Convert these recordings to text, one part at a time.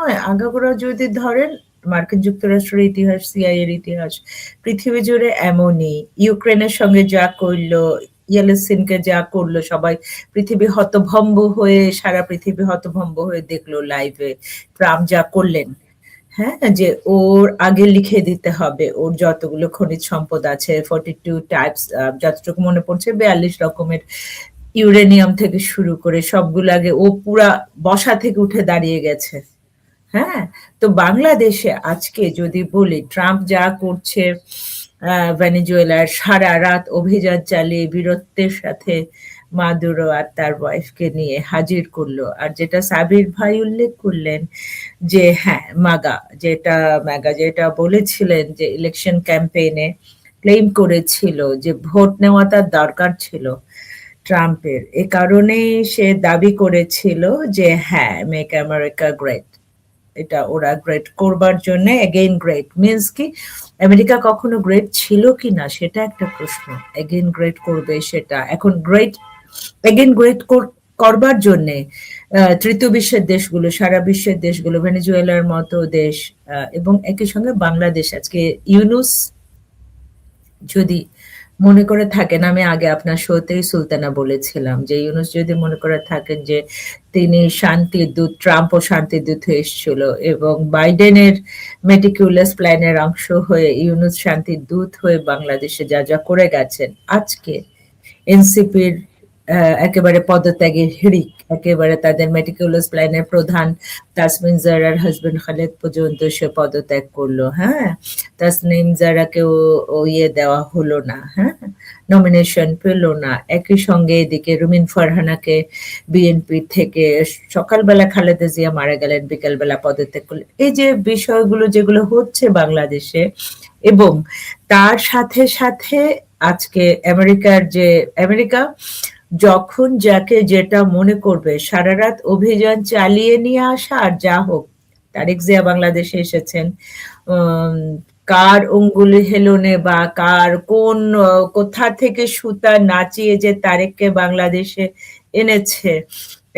নয়, আগাগোড়া যদি ধরেন মার্কিন যুক্তরাষ্ট্রের ইতিহাস, সিআইএ এর ইতিহাস পৃথিবী জুড়ে এমনই। ইউক্রেনের সঙ্গে যা করলো, ইয়েলেসিনকে যা করলো, সবাই পৃথিবী হতভম্ব হয়ে, সারা পৃথিবী হতভম্ব হয়ে দেখলো লাইভে। ট্রাম্প যা করলেন, হ্যাঁ, যে ওর আগে লিখে দিতে হবে ওর যতগুলো খনিজ সম্পদ আছে, 42 টাইপস, যতটুকু মনে পড়ছে 42 রকমের ইউরেনিয়াম থেকে শুরু করে সবগুলো আগে ও পুরা বসা থেকে উঠে দাঁড়িয়ে গেছে। হ্যাঁ, তো বাংলাদেশে আজকে যদি বলি ট্রাম্প যা করছে, ভেনেজুয়েলার সারা রাত অভিযান চালিয়ে বীরত্বের সাথে মাদুরো আর তার ওয়াইফকে নিয়ে হাজির করলো। আর যেটা সাবির ভাই উল্লেখ করলেন যে হ্যাঁ, যেটা বলেছিলেন যে ইলেকশন ক্যাম্পেইনে ক্লেম করেছিল যে ভোট নেওয়া তার দরকার ছিল ট্রাম্পের, এ কারণেই সে দাবি করেছিল যে হ্যাঁ, মেক আমেরিকা গ্রেট। এটা ওরা গ্রেট করবার জন্য, এগেইন গ্রেট মিন্স কি আমেরিকা কখনো গ্রেট ছিল কি না সেটা একটা প্রশ্ন। এগেইন গ্রেট করবে সেটা এখন গ্রেট, এগেইন গ্রেট করবার জন্য তৃতীয় বিশ্বের দেশগুলো, সারা বিশ্বের দেশগুলো, ভেনেজুয়েলার মতো দেশ এবং একই সঙ্গে বাংলাদেশ, আজকে ইউনুস যদি মনে করে থাকেন, আমি আগে আপনার শোতেই সুলতানা বলেছিলাম যে ইউনুস যদি মনে করে থাকেন যে তিনি শান্তির দূত, ট্রাম্পও শান্তির দূত হয়ে এসেছিল এবং বাইডেনের মেটিকুলাস প্ল্যানের অংশ হয়ে ইউনুস শান্তির দূত হয়ে বাংলাদেশে যা যা করে গেছেন, আজকে এনসিপির একেবারে পদত্যাগের হিড়িক, একেবারে তাদের মেটিকুলাস প্ল্যানের প্রধান তাসমিন জারার হাজবেন্ড খালেদ পর্যন্ত সে পদত্যাগ করলো। হ্যাঁ, তাসনিম জারাকেও ইয়ে দেওয়া হলো না, হ্যাঁ, নমিনেশন পেল না। একই সঙ্গে এদিকে রুমিন ফারহানাকে বিএনপি থেকে, সকালবেলা খালেদা জিয়া মারা গেলেন, বিকালবেলা পদত্যাগ করলেন। এই যে বিষয়গুলো যেগুলো হচ্ছে বাংলাদেশে, এবং তার সাথে সাথে আজকে আমেরিকা যখন যাকে যেটা মনে করবে সারা রাত অভিযান চালিয়ে নিয়ে আসা, আর যা হোক, তারেক জিয়া বাংলাদেশে এসেছেন, কার অঙ্গুলি হেলনে বা কার কোথা থেকে সুতা নাচিয়ে যে তারেককে বাংলাদেশে এনেছে,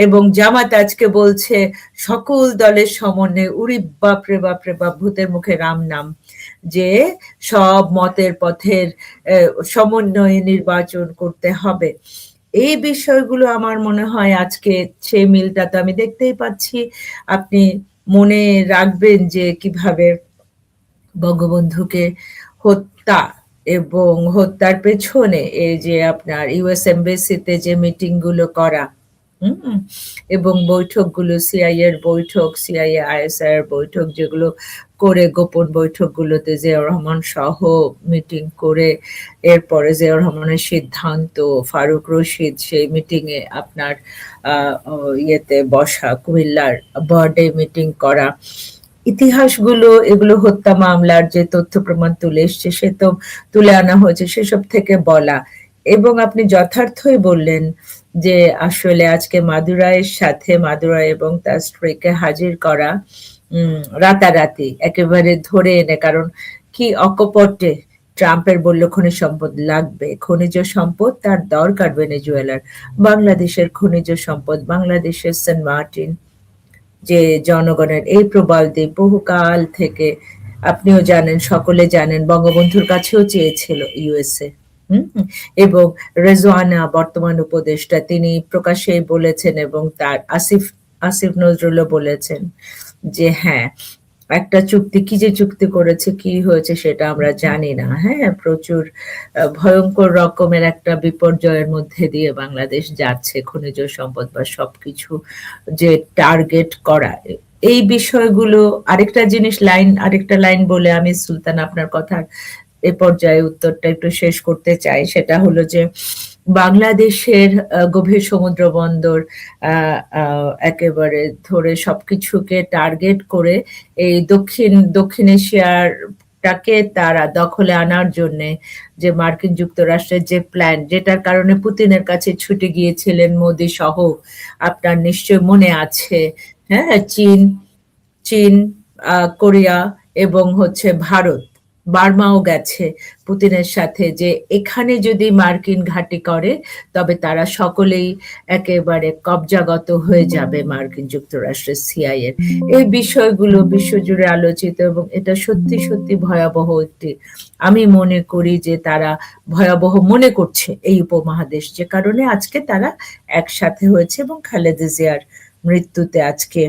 এবং জামাত আজকে বলছে সকল দলের সমন্বয়ে, উরি বাপরে বাপরে বাপ, ভূতের মুখে রাম নাম, যে সব মতের পথের সমন্বয়ে নির্বাচন করতে হবে। এই বিষয়গুলো আমার মনে হয় আজকে সেই মিলটা তো আমি দেখতেই পাচ্ছি। আপনি মনে রাখবেন যে কিভাবে বঙ্গবন্ধুকে হত্যা এবং হত্যার পেছনে এই যে আপনার ইউএস এমবেসিতে যে মিটিং গুলো করা, এবং বৈঠকগুলো, সিআইএর বৈঠক, সিআইএ আইএসআই এর বৈঠক যেগুলো করে, গোপন বৈঠকগুলোতে জিয়াউর রহমান সহ মিটিং করে, এরপরে জিয়াউর রহমানের সিদ্ধান্ত, ফারুক রশিদ সেই মিটিং এ আপনার ইয়েতে বসা, কুমিল্লার বার্ডে মিটিং করা, ইতিহাসগুলো, এগুলো হত্যা মামলার যে তথ্য প্রমাণ তুলে এসছে, সে তো তুলে আনা হয়েছে, সেসব থেকে বলা। এবং আপনি যথার্থই বললেন যে আসলে আজকে মাদুরাইয়ের সাথে মাদুরাই এবং তার স্ত্রীকে হাজির করা রাতারাতি একেবারে ধরে এনে, কারণ কি অকপটে ট্রাম্পের বলল খনিজ সম্পদ লাগবে, খনিজ সম্পদ তার দরকার ভেনেজুয়েলার, বাংলাদেশের খনিজ সম্পদ, বাংলাদেশের সেন্ট মার্টিন যে জনগণের এই প্রবাল দ্বীপ বহুকাল থেকে, আপনিও জানেন, সকলে জানেন, বঙ্গবন্ধুর কাছেও চেয়েছিল ইউএসএ। এবং রেজওয়ানা বর্তমান উপদেষ্টা, তিনি প্রকাশ্যে বলেছেন, এবং তার আসিফ নজরুলও বলেছেন যে হ্যাঁ, একটা চুক্তি, কি যে চুক্তি করেছে, কি হয়েছে সেটা আমরা জানি না। হ্যাঁ, প্রচুর ভয়ঙ্কর রকমের একটা বিপর্যয়ের মধ্যে দিয়ে বাংলাদেশ যাচ্ছে, খনিজ সম্পদ বা সবকিছু যে টার্গেট করা, এই বিষয়গুলো। আরেকটা লাইন বলে আমি সুলতান আপনার কথার এ পর্যায়ে উত্তরটা একটু শেষ করতে চাই, সেটা হলো যে বাংলাদেশের গভীর সমুদ্র বন্দর একেবারে ধরে সবকিছুকে টার্গেট করে এই দক্ষিণ এশিয়াটাকে তারা দখলে আনার জন্য যে মার্কিন যুক্তরাষ্ট্রের যে প্ল্যান, যেটার কারণে পুতিনের কাছে ছুটে গিয়েছিলেন মোদি সহ, আপনার নিশ্চয় মনে আছে। হ্যাঁ, চীন, কোরিয়া এবং হচ্ছে ভারত, বার্মাও গেছে পুতিনের সাথে, যে এখানে যদি মার্কিন ঘাঁটি করে তবে তারা সকলেই একেবারে কবজাগত হয়ে যাবে মার্কিন যুক্তরাষ্ট্রের সিআইএর। এই বিষয়গুলো বিশ্বজুড়ে আলোচিত এবং এটা সত্যি সত্যি ভয়াবহ একটি, আমি মনে করি যে তারা ভয়াবহ মনে করছে এই উপমহাদেশ, যে কারণে আজকে তারা একসাথে হয়েছে এবং খালেদা জিয়ার মৃত্যুতে আজকে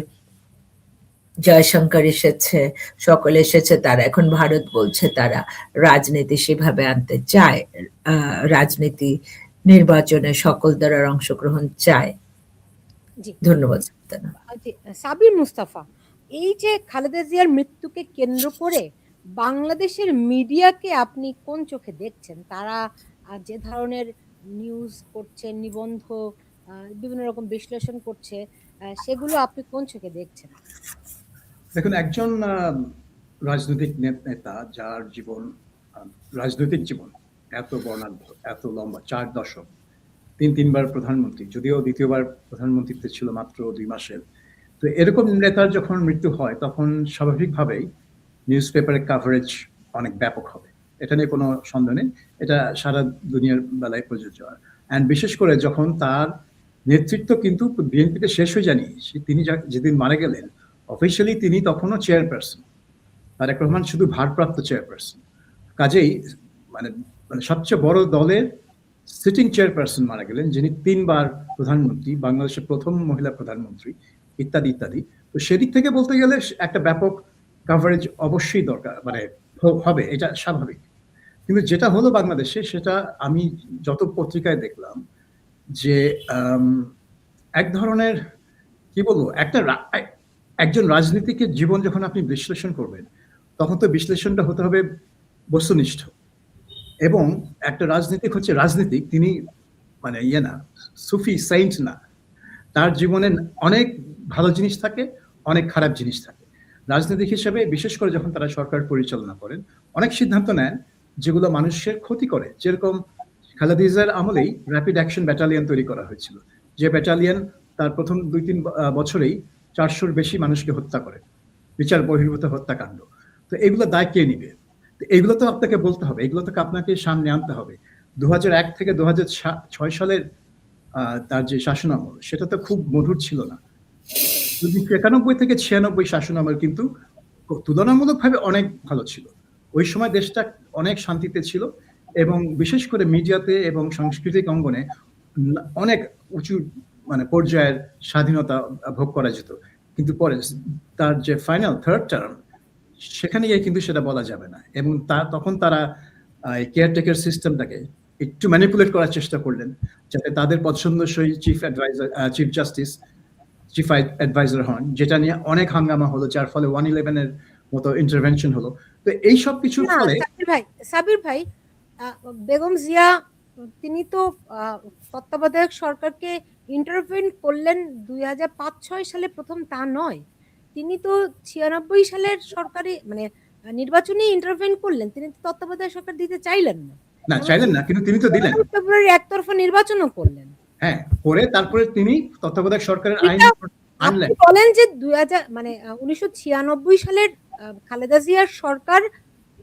জয়শঙ্কর এসেছে, সকলে এসেছে, তারা এখন ভারত বলছে তারা রাজনীতি সেভাবে আনতে চায়, রাজনীতি নির্বাচনে সকল দলের অংশগ্রহণ চায়। ধন্যবাদ। সাবির মুস্তাফা, এই যে খালেদা জিয়ার মৃত্যুকে কেন্দ্র করে বাংলাদেশের মিডিয়াকে আপনি কোন চোখে দেখছেন? তারা যে ধরনের নিউজ করছে, নিবন্ধ, বিভিন্ন রকম বিশ্লেষণ করছে, সেগুলো আপনি কোন চোখে দেখছেন? দেখুন, একজন রাজনৈতিক নেতা যার জীবন, রাজনৈতিক জীবন এত বর্ণাঢ্য, এত লম্বা, 4 দশক, তিনবার প্রধানমন্ত্রী, যদিও দ্বিতীয়বার প্রধানমন্ত্রীতে ছিল মাত্র 2 মাসের, তো এরকম নেতার যখন মৃত্যু হয় তখন স্বাভাবিকভাবেই নিউজ পেপারের কাভারেজ অনেক ব্যাপক হবে, এটা নিয়ে কোনো সন্দেহ নেই, এটা সারা দুনিয়ার বেলায় প্রযোজ্য। অ্যান্ড বিশেষ করে যখন তার নেতৃত্ব কিন্তু বিএনপিতে শেষ হয়ে যায়নি, তিনি যেদিন মারা গেলেন অফিসিয়ালি তিনি তখনও চেয়ারপারসন, তারেক রহমান শুধু ভারপ্রাপ্ত চেয়ারপারসন, কাজেই মানে সবচেয়ে বড় দলের সিটিং চেয়ারপারসন মারা গেলেন, যিনি 3 বার প্রধানমন্ত্রী, বাংলাদেশের প্রথম মহিলা প্রধানমন্ত্রী, ইত্যাদি ইত্যাদি। তো সেদিক থেকে বলতে গেলে একটা ব্যাপক কাভারেজ অবশ্যই দরকার, মানে হবে, এটা স্বাভাবিক। কিন্তু যেটা হলো বাংলাদেশে, সেটা আমি যত পত্রিকায় দেখলাম যে এক ধরনের, কি বলবো, একজন রাজনীতিকের জীবন যখন আপনি বিশ্লেষণ করবেন তখন তো বিশ্লেষণটা হতে হবে বস্তুনিষ্ঠ, এবং একটা রাজনীতিক হচ্ছে রাজনীতিক, তিনি মানে না সুফি সাইন্ট না, তার জীবনে অনেক ভালো জিনিস থাকে, অনেক খারাপ জিনিস থাকে। রাজনীতিক হিসেবে বিশেষ করে যখন তারা সরকার পরিচালনা করেন অনেক সিদ্ধান্ত নেন যেগুলো মানুষের ক্ষতি করে, যেরকম খালেদা জিয়ার আমলেই র্যাপিড অ্যাকশন ব্যাটালিয়ন তৈরি করা হয়েছিল, যে ব্যাটালিয়ন তার প্রথম 2-3 বছরেই 400-র বেশি মানুষকে হত্যা করে, বিচার বহির্ভূত হত্যাকাণ্ড। তো এগুলো দায় কে নিবে? এগুলো তো আপনাকে বলতে হবে, এগুলো তো আপনাকে সামনে আনতে হবে। 2001 থেকে 2006 সালের তার যে শাসনামল, সেটা তো খুব মধুর ছিল না। 1991 থেকে 96 শাসনামল কিন্তু তুলনামূলকভাবে অনেক ভালো ছিল। ওই সময় দেশটা অনেক শান্তিতে ছিল এবং বিশেষ করে মিডিয়াতে এবং সাংস্কৃতিক অঙ্গনে অনেক উঁচু মানে পর্যায়ের স্বাধীনতা ভোগ করা যেত। কিন্তু পরে তার যে ফাইনাল 3rd টার্ম, সেখানে গিয়ে কিন্তু সেটা বলা যাবে না, এবং তখন তারা কেয়ারটেকার সিস্টেমটাকে একটু ম্যানিপুলেট করার চেষ্টা করলেন যাতে তাদের পছন্দসই চিফ জাস্টিস চিফ অ্যাডভাইজার হন, যেটা নিয়ে অনেক হাঙ্গামা হলো, যার ফলে 111-এর মতো ইন্টারভেনশন হলো। তো এই সব কিছুর ফলে সাবির ভাই, বেগম জিয়া তিনি তো তত্ত্বাবধায়ক সরকারকে ইন্টারভেন করলেন 2005-06 সালে, প্রথম তা নয়, তিনি তো 96 সালের সরকারি মানে নির্বাচনে ইন্টারভেন করলেন, তিনি তো তত্ত্বাবধায়ক সরকার দিতে চাইলেন না, চাইলেন না, কিন্তু তিনি তো দিলেন। ফেব্রুয়ারি একতরফা নির্বাচনও করলেন, হ্যাঁ, করে তারপরে তিনি তত্ত্বাবধায়ক সরকারের আইন আনলেন। বলেন যে 1996 সালের খালেদা জিয়ার সরকার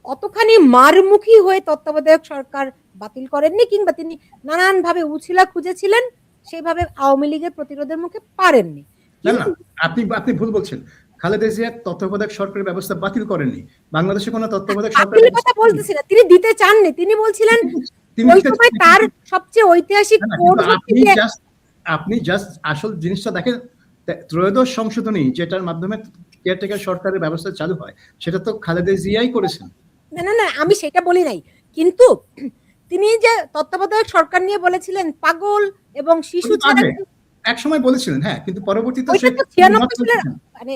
অতখানি মারমুখী হয়ে তত্ত্বাবধায়ক সরকার বাতিল করেননি, কিংবা তিনি নানান ভাবে উছিলা খুঁজেছিলেন, সেইভাবে আওয়ামী লীগের প্রতিরোধের মুখে পারেননি। না, আপনি ভুল বলছেন। খালেদা জিয়া তত্ত্বাবধায়ক সরকারের ব্যবস্থা বাতিল করেননি। বাংলাদেশে কোনো তত্ত্বাবধায়ক সরকারের কথা বলতেছি না, তিনি দিতে চাননি, তিনি বলছিলেন ওই সময় তার সবচেয়ে ঐতিহাসিক কোড হচ্ছে, আপনি জাস্ট আসল জিনিসটা দেখেন, 13th সংশোধনী যেটার মাধ্যমে কেয়ারটেকার সরকারের ব্যবস্থা চালু হয়, সেটা তো খালেদা জিয়াই করেছেন। না, আমি সেটা বলি নাই, কিন্তু তিনি যে তত্ত্বাবধায়ক সরকার নিয়ে বলেছিলেন পাগল এবং শিশু ছাড়া, এক সময় বলেছিলেন, হ্যাঁ, কিন্তু পরবর্তীতে মানে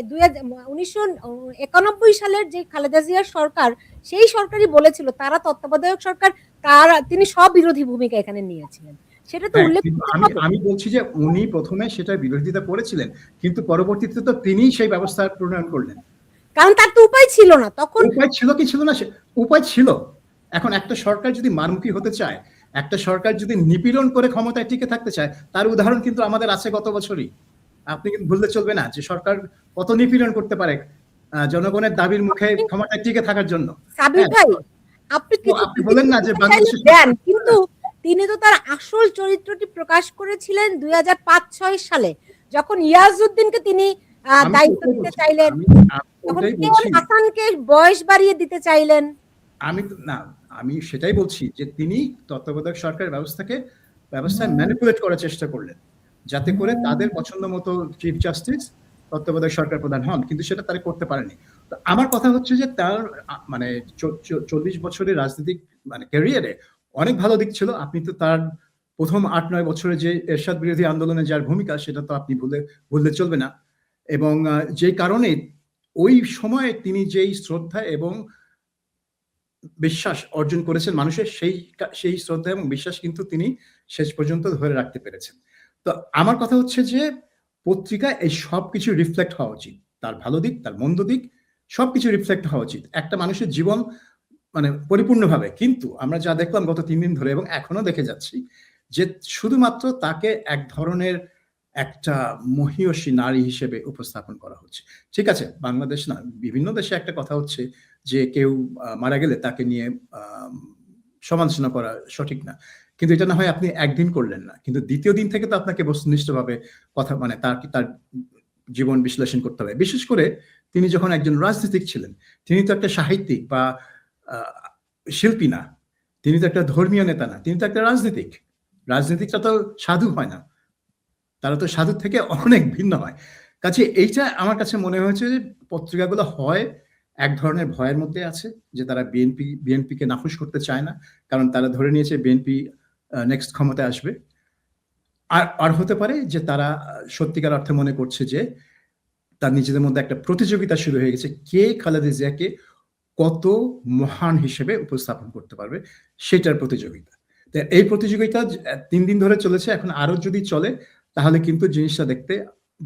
1991 সালের যে খালেদা জিয়ার সরকার, সেই সরকারই বলেছিল তারা তত্ত্বাবধায়ক সরকার, তিনি সব বিরোধী ভূমিকা এখানে নিয়েছিলেন, সেটা তো উল্লেখ। আমি বলছি যে উনি প্রথমে সেটা বিরোধিতা করেছিলেন, কিন্তু পরবর্তীতে তো তিনি সেই ব্যবস্থা প্রণয়ন করলেন, কারণ তার তো উপায় ছিল না তখন। উপায় ছিল কি ছিল না? উপায় ছিল। এখন একটা সরকার যদি মারমুখী হতে চায়, একটা সরকার যদি নিপীড়ন করে ক্ষমতায় টিকে থাকতে চায়, তার উদাহরণ কিন্তু আমাদের আছে গত বছরই। আপনি কিন্তু ভুললে চলবে না যে সরকার কত নিপীড়ন করতে পারে জনগণের দাবির মুখে ক্ষমতায় টিকে থাকার জন্য। সাবির ভাই, আপনি কিছু আপনি বলেন না যে বাংলাদেশ দেন, কিন্তু তিনি তো তার আসল চরিত্রটি প্রকাশ করেছিলেন 2005-06 সালে, যখন ইয়াজউদ্দিনকে তিনি দায়িত্ব দিতে চাইলেন, তখন কেন হাসানকে বয়স বাড়িয়ে দিতে চাইলেন? আমি সেটাই বলছি যে তিনি তত্ত্বাবধায়ক সরকার ব্যবস্থায় ম্যানিপুলেট করার চেষ্টা করলেন, যাতে করে তাদের পছন্দ মতো চিফ জাস্টিস তত্ত্বাবধায়ক সরকার প্রধান হন, কিন্তু সেটা তারা করতে পারেনি। তো আমার কথা হচ্ছে যে তার মানে 40 বছরের রাজনৈতিক ক্যারিয়ারে অনেক ভালো দিক ছিল। আপনি তো তার প্রথম 8-9 বছরে যে এরশাদ বিরোধী আন্দোলনে যার ভূমিকা, সেটা তো আপনি ভুললে চলবে না। এবং যে কারণে ওই সময়ে তিনি যেই শ্রদ্ধা এবং বিশ্বাস অর্জন করেছেন মানুষের, সেই শ্রদ্ধা এবং বিশ্বাস কিন্তু তিনি শেষ পর্যন্ত ধরে রাখতে পেরেছেন। তো আমার কথা হচ্ছে যে পত্রিকা এই সবকিছু রিফ্লেক্ট হওয়া উচিত, তার ভালো দিক, তার মন্দ দিক, সবকিছু রিফ্লেক্ট হওয়া উচিত একটা মানুষের জীবন পরিপূর্ণভাবে। কিন্তু আমরা যা দেখলাম গত 3 দিন ধরে এবং এখনো দেখে যাচ্ছি যে শুধুমাত্র তাকে এক ধরনের একটা মহীয়সী নারী হিসেবে উপস্থাপন করা হচ্ছে। ঠিক আছে, বাংলাদেশ না, বিভিন্ন দেশে একটা কথা হচ্ছে যে কেউ মারা গেলে তাকে নিয়ে সমালোচনা করা সঠিক না, কিন্তু এটা না হয় আপনি একদিন করলেন না, কিন্তু দ্বিতীয় দিন থেকে তো আপনাকে বস্তুনিষ্ঠভাবে কথা তার জীবন বিশ্লেষণ করতে হবে। বিশেষ করে তিনি যখন একজন রাজনীতিক ছিলেন, তিনি তো একটা সাহিত্যিক বা শিল্পী না, তিনি তো একটা ধর্মীয় নেতা না, তিনি তো একটা রাজনীতিকরা তো সাধু হয় না, তারা তো সাধুর থেকে অনেক ভিন্ন হয়। কাছে এইটা আমার কাছে মনে হয়েছে যে পত্রিকাগুলো হয় এক ধরনের ভয়ের মধ্যে আছে, যে তারা বিএনপিকে নাফুস করতে চায় না, কারণ তারা ধরে নিয়েছে বিএনপি নেক্সট ক্ষমতায় আসবে। আর হতে পারে যে তারা সত্যিকার অর্থে মনে করছে যে তার নিজেদের মধ্যে একটা প্রতিযোগিতা শুরু হয়ে গেছে, কে খালেদা জিয়াকে কত মহান হিসেবে উপস্থাপন করতে পারবে, সেটার প্রতিযোগিতা। এই প্রতিযোগিতা 3 দিন ধরে চলেছে, এখন আরো যদি চলে তাহলে কিন্তু জিনিসটা দেখতে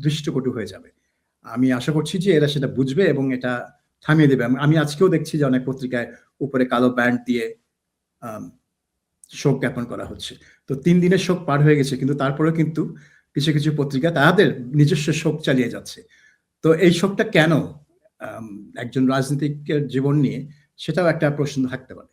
দৃষ্টকটু হয়ে যাবে। আমি আশা করছি যে এরা সেটা বুঝবে এবং এটা থামিয়ে দেবে। আমি আজকেও দেখছি যে অনেক পত্রিকায় উপরে কালো ব্যান্ড দিয়ে শোক জ্ঞাপন করা হচ্ছে। তো 3 দিনের শোক পার হয়ে গেছে, কিন্তু তারপরেও কিন্তু কিছু কিছু পত্রিকা তাদের নিজস্ব শোক চালিয়ে যাচ্ছে। তো এই শোকটা কেন একজন রাজনীতিকের জীবন নিয়ে, সেটাও একটা প্রশ্ন থাকতে পারে।